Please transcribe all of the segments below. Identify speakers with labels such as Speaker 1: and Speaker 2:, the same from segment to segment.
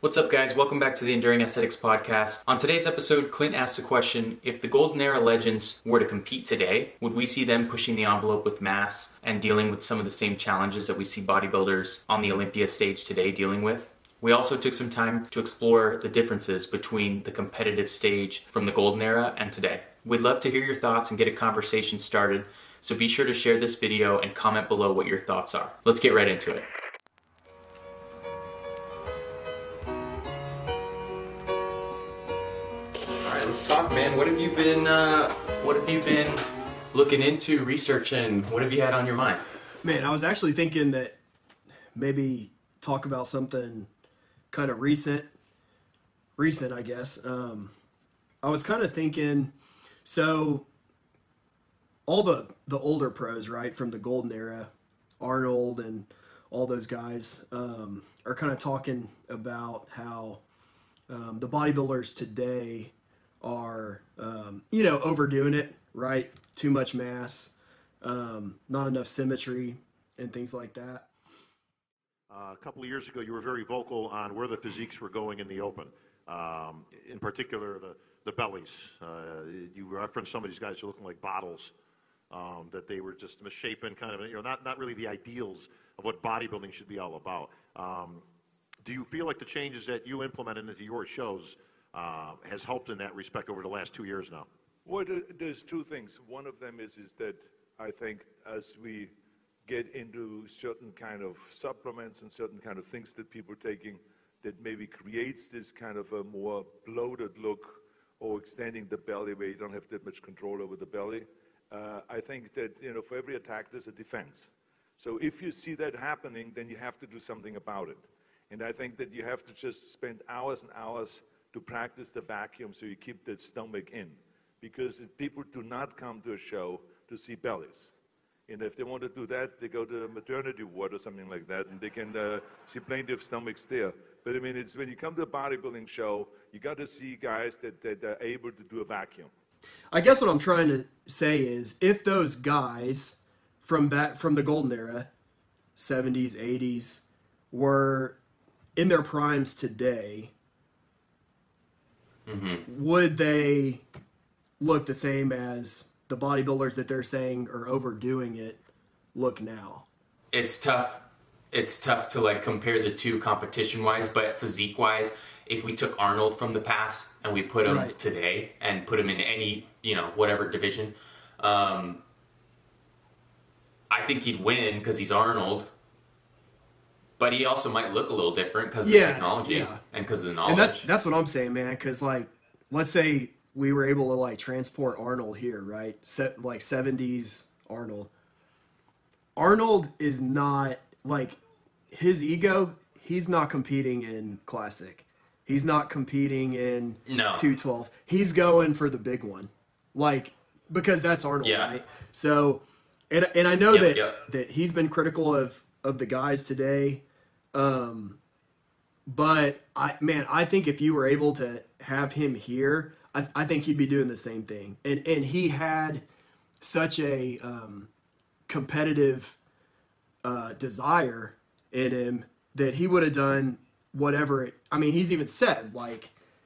Speaker 1: What's up, guys? Welcome back to the Enduring Aesthetics Podcast. On today's episode, Clint asks the question, if the Golden Era legends were to compete today, would we see them pushing the envelope with mass and dealing with some of the same challenges that we see bodybuilders on the Olympia stage today dealing with? We also took some time to explore the differences between the competitive stage from the Golden Era and today. We'd love to hear your thoughts and get a conversation started, so be sure to share this video and comment below what your thoughts are. Let's get right into it. Let's talk, man. What have you been looking into, researching? What have you had on your mind?
Speaker 2: Man, I was actually thinking that maybe talk about something kind of recent, I guess. I was kind of thinking, so all the older pros, right, from the Golden Era, Arnold and all those guys, are kind of talking about how the bodybuilders today are, overdoing it, right? Too much mass, not enough symmetry, and things like that.
Speaker 3: A couple of years ago, you were very vocal on where the physiques were going in the open, in particular the bellies. You referenced some of these guys who are looking like bottles, that they were just misshapen, kind of, not really the ideals of what bodybuilding should be all about. Do you feel like the changes that you implemented into your shows has helped in that respect over the last 2 years now?
Speaker 4: Well, there's two things. One of them is that I think as we get into certain kind of supplements and certain kind of things that people are taking, that maybe creates this kind of a more bloated look or extending the belly where you don't have that much control over the belly. I think that, for every attack there's a defense. So if you see that happening, then you have to do something about it. And I think that you have to just spend hours and hours to practice the vacuum so you keep that stomach in. Because people do not come to a show to see bellies. And if they want to do that, they go to a maternity ward or something like that, and they can see plenty of stomachs there. But I mean, it's when you come to a bodybuilding show, you got to see guys that are able to do a vacuum.
Speaker 2: I guess what I'm trying to say is, if those guys from the Golden Era, 70s, 80s, were in their primes today, would they look the same as the bodybuilders that they're saying are overdoing it look now?
Speaker 1: It's tough. It's tough to compare the two competition-wise, but physique-wise, if we took Arnold from the past and we put him today and put him in any, whatever division, I think he'd win because he's Arnold. But he also might look a little different because of the technology and because of the knowledge.
Speaker 2: And that's what I'm saying, man. Because let's say we were able to transport Arnold here, right? 70s Arnold. Arnold is not his ego. He's not competing in classic. He's not competing in 212. He's going for the big one, because that's Arnold, right? So, and I know that he's been critical of the guys today. But I think if you were able to have him here, I think he'd be doing the same thing. And he had such a competitive desire in him that he would have done whatever. He's even said,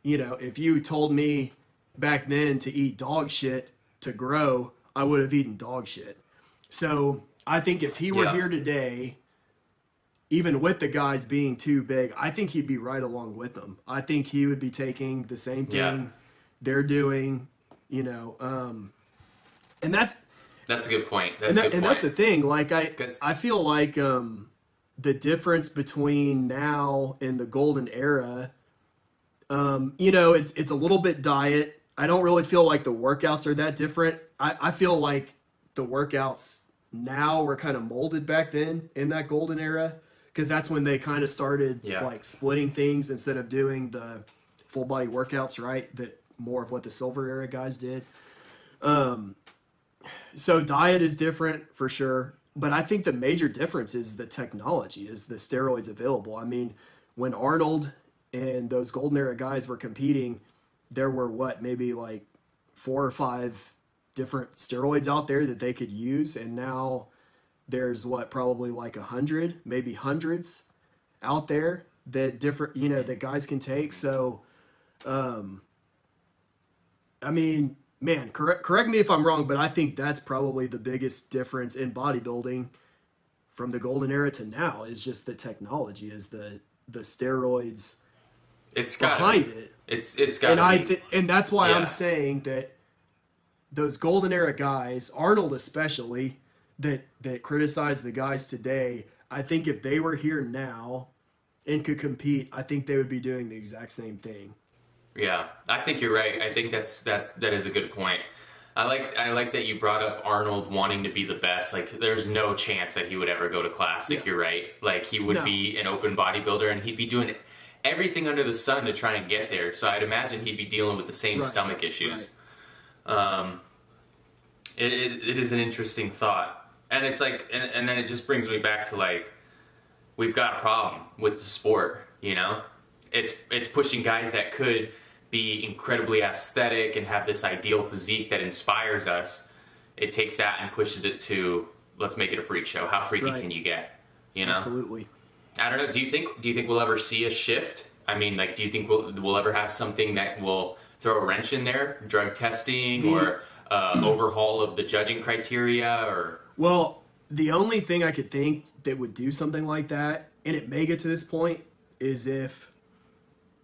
Speaker 2: if you told me back then to eat dog shit to grow, I would have eaten dog shit. So I think if he were here today, even with the guys being too big, I think he'd be right along with them. I think he would be taking the same thing they're doing, and that's
Speaker 1: a good point.
Speaker 2: That's the thing. I feel like the difference between now and the Golden Era, it's a little bit diet. I don't really feel like the workouts are that different. I feel like the workouts now were kind of molded back then in that Golden Era. Because that's when they kind of started splitting things instead of doing the full body workouts, right? That more of what the Silver Era guys did. So diet is different for sure, but I think the major difference is the technology, is the steroids available. When Arnold and those Golden Era guys were competing, there were maybe 4 or 5 different steroids out there that they could use, and now there's probably 100, maybe hundreds out there that different, you know, that guys can take. So, I mean, man, correct me if I'm wrong, but I think that's probably the biggest difference in bodybuilding from the golden era to now is just the technology, is the steroids behind it.
Speaker 1: It's got to be.
Speaker 2: And that's why
Speaker 1: Yeah.
Speaker 2: I'm saying that those golden era guys, Arnold especially, that criticize the guys today, I think if they were here now and could compete, I think they would be doing the exact same thing.
Speaker 1: Yeah, I think you're right. I think that is a good point. I like that you brought up Arnold wanting to be the best. Like, there's no chance that he would ever go to Classic.
Speaker 2: Yeah.
Speaker 1: You're right. Like, he would be an open bodybuilder, and he'd be doing everything under the sun to try and get there. So I'd imagine he'd be dealing with the same stomach issues.
Speaker 2: Right.
Speaker 1: It is an interesting thought, and it's like, and then it just brings me back to, like, we've got a problem with the sport. You know, it's pushing guys that could be incredibly aesthetic and have this ideal physique that inspires us. It takes that and pushes it to, let's make it a freak show. How freaky can you get? You know?
Speaker 2: Absolutely.
Speaker 1: I don't know. Do you think we'll ever see a shift? I mean, like, do you think we'll ever have something that will throw a wrench in there? Drug testing or overhaul of the judging criteria? Or
Speaker 2: Well, the only thing I could think that would do something like that, and it may get to this point, is if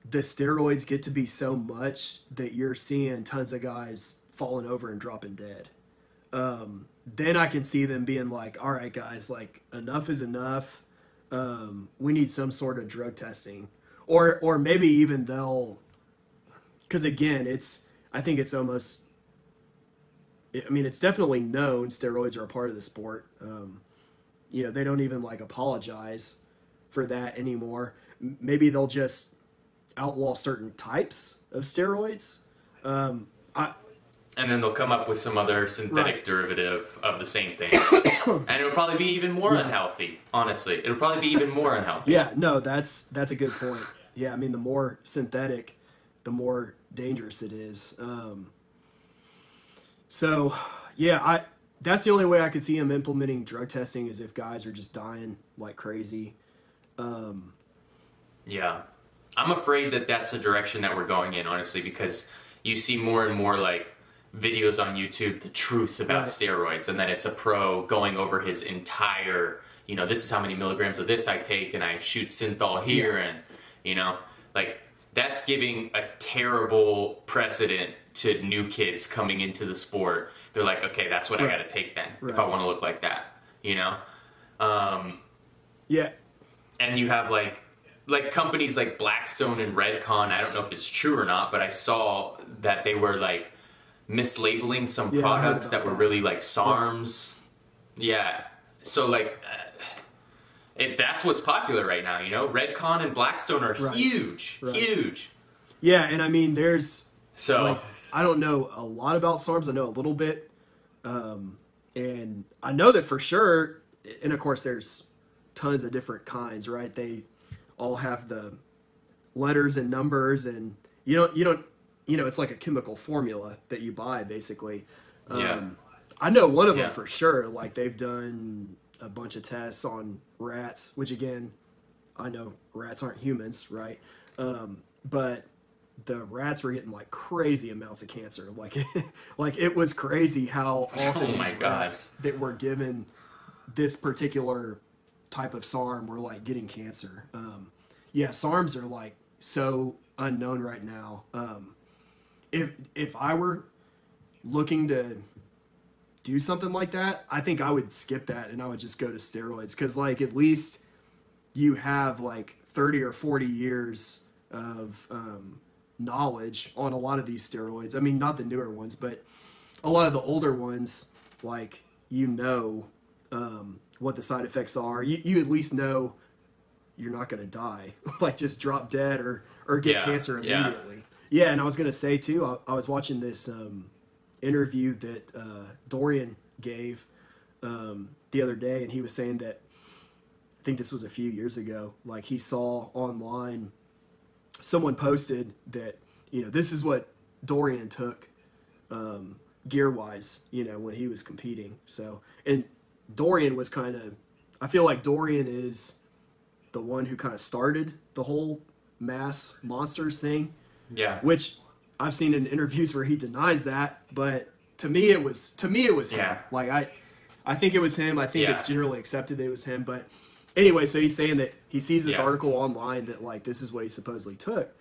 Speaker 2: the steroids get to be so much that you're seeing tons of guys falling over and dropping dead. Then I can see them being like, all right, guys, like, enough is enough. We need some sort of drug testing. Or maybe even they'll, because again, I think it's almost, I mean, it's definitely known steroids are a part of the sport. You know, they don't even like apologize for that anymore. Maybe they'll just outlaw certain types of steroids.
Speaker 1: and then they'll come up with some other synthetic derivative of the same thing. And it'll probably be even more unhealthy, honestly. It'll probably be even more unhealthy.
Speaker 2: Yeah, no, that's a good point. Yeah, I mean, the more synthetic, the more dangerous it is. So, yeah, that's the only way I could see him implementing drug testing, is if guys are just dying like crazy.
Speaker 1: Yeah. I'm afraid that that's the direction that we're going in, honestly, because you see more and more, like, videos on YouTube, the truth about steroids, and then it's a pro going over his entire, you know, this is how many milligrams of this I take, and I shoot synthol here, and, you know, like, that's giving a terrible precedent to new kids coming into the sport. They're like, okay, that's what I got to take then, if I want to look like that, you know?
Speaker 2: Yeah.
Speaker 1: And you have, like companies like Blackstone and Redcon, I don't know if it's true or not, but I saw that they were, like, mislabeling some products that were really like SARMs. Yeah. So, like, if that's what's popular right now, you know, Redcon and Blackstone are huge.
Speaker 2: Yeah, and I mean, there's,
Speaker 1: So,
Speaker 2: like, I don't know a lot about SARMs. I know a little bit. And I know that for sure, and of course there's tons of different kinds, right? They all have the letters and numbers, and you don't, it's like a chemical formula that you buy, basically. I know one of them for sure. Like, they've done a bunch of tests on rats, which, again, I know rats aren't humans, right? But the rats were getting, like, crazy amounts of cancer. Like, like, it was crazy how often these rats that were given this particular type of SARM were, like, getting cancer. Yeah, SARMs are, like, so unknown right now. If I were looking to do something like that, I think I would skip that and I would just go to steroids, because, like, at least you have, like, 30 or 40 years of knowledge on a lot of these steroids. I mean, not the newer ones, but a lot of the older ones, like, what the side effects are. You at least know you're not going to die, like, just drop dead or get cancer immediately. Yeah, and I was going to say, too, I was watching this interview that Dorian gave the other day, and he was saying that, I think this was a few years ago, like, he saw online, someone posted that, this is what Dorian took gear-wise, when he was competing. So, and Dorian was kind of, I feel like Dorian is the one who kind of started the whole mass monsters thing.
Speaker 1: Yeah.
Speaker 2: Which I've seen in interviews where he denies that, but to me it was him. Like I think it was him. I think it's generally accepted that it was him. But anyway, so he's saying that he sees this article online that like this is what he supposedly took,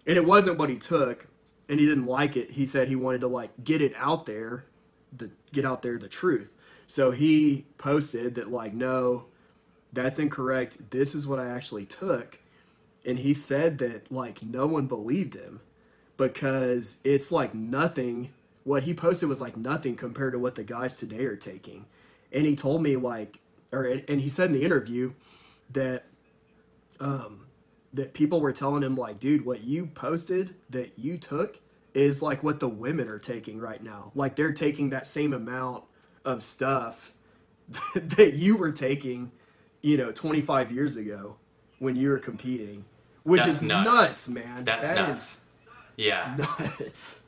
Speaker 2: and it wasn't what he took, and he didn't like it. He said he wanted to like get it out there, the truth. So he posted that like, no, that's incorrect. This is what I actually took. And he said that like no one believed him because it's like nothing. What he posted was like nothing compared to what the guys today are taking. And he told me like, and he said in the interview that, that people were telling him like, dude, what you posted that you took is like what the women are taking right now. Like they're taking that same amount of stuff that you were taking, 25 years ago when you were competing, which
Speaker 1: That's
Speaker 2: is nuts, man.
Speaker 1: That's nuts. Yeah.
Speaker 2: Nuts.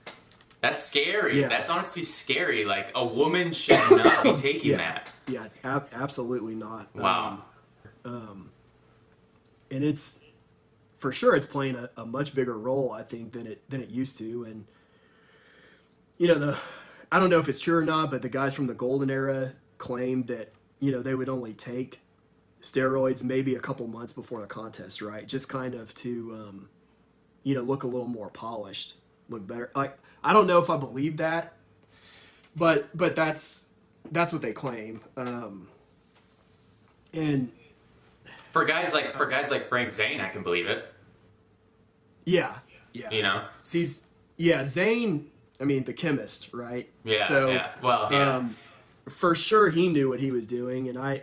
Speaker 1: That's scary.
Speaker 2: Yeah.
Speaker 1: That's honestly scary. Like a woman should not be taking that.
Speaker 2: Yeah, absolutely not.
Speaker 1: Wow.
Speaker 2: And it's for sure it's playing a much bigger role, I think, than it used to. And I don't know if it's true or not, but the guys from the golden era claimed that they would only take steroids maybe a couple months before the contest, right? Just kind of to look a little more polished, look better. Like I don't know if I believe that, but that's what they claim. And
Speaker 1: for guys like Frank Zane, I can believe it.
Speaker 2: Yeah. Zane, I mean the chemist, right?
Speaker 1: Yeah.
Speaker 2: So
Speaker 1: yeah. Well, yeah.
Speaker 2: For sure he knew what he was doing, and I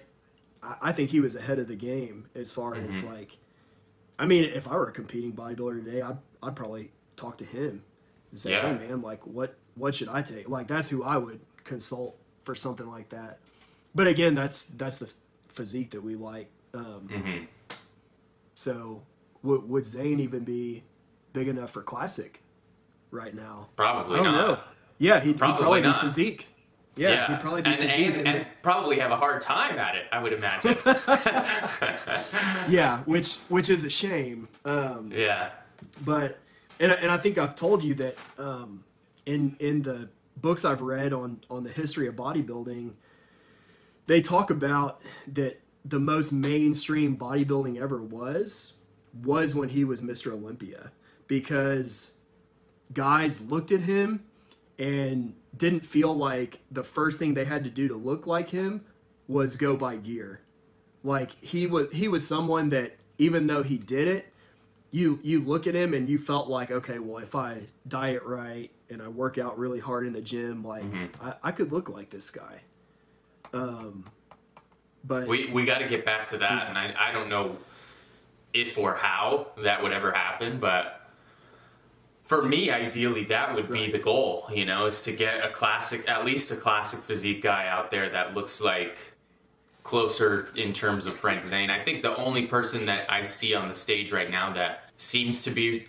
Speaker 2: think he was ahead of the game as far as like, I mean, if I were a competing bodybuilder today, I'd probably talk to him and say, hey man, like what should I take? Like that's who I would consult for something like that. But again, that's the physique that we like. So would Zane even be big enough for classic right now?
Speaker 1: Probably
Speaker 2: I don't know. Yeah, he'd probably
Speaker 1: not.
Speaker 2: be physique. Yeah, he'd probably be physique.
Speaker 1: And probably have a hard time at it, I would imagine.
Speaker 2: Yeah, which is a shame.
Speaker 1: Yeah.
Speaker 2: But and I think I've told you that in the books I've read on the history of bodybuilding, they talk about that the most mainstream bodybuilding ever was when he was Mr. Olympia, because guys looked at him and didn't feel like the first thing they had to do to look like him was go buy gear. Like he was someone that even though he did it, you look at him and you felt like, okay, well, if I diet right and I work out really hard in the gym, like I could look like this guy. But
Speaker 1: we got to get back to that, and I don't know if or how that would ever happen, but for me, ideally, that would be the goal, is to get at least a classic physique guy out there that looks like closer in terms of Frank Zane. I think the only person that I see on the stage right now that seems to be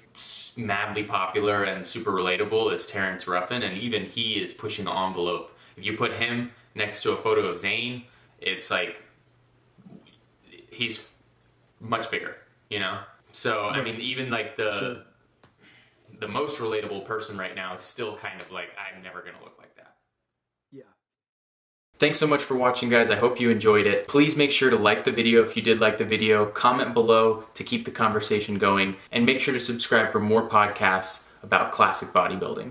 Speaker 1: madly popular and super relatable is Terrence Ruffin, and even he is pushing the envelope. If you put him next to a photo of Zane, it's like he's much bigger, So, I mean, even like the most relatable person right now is still kind of like, I'm never going to look like that.
Speaker 2: Yeah.
Speaker 1: Thanks so much for watching, guys. I hope you enjoyed it. Please make sure to like the video if you did like the video, comment below to keep the conversation going, and make sure to subscribe for more podcasts about classic bodybuilding.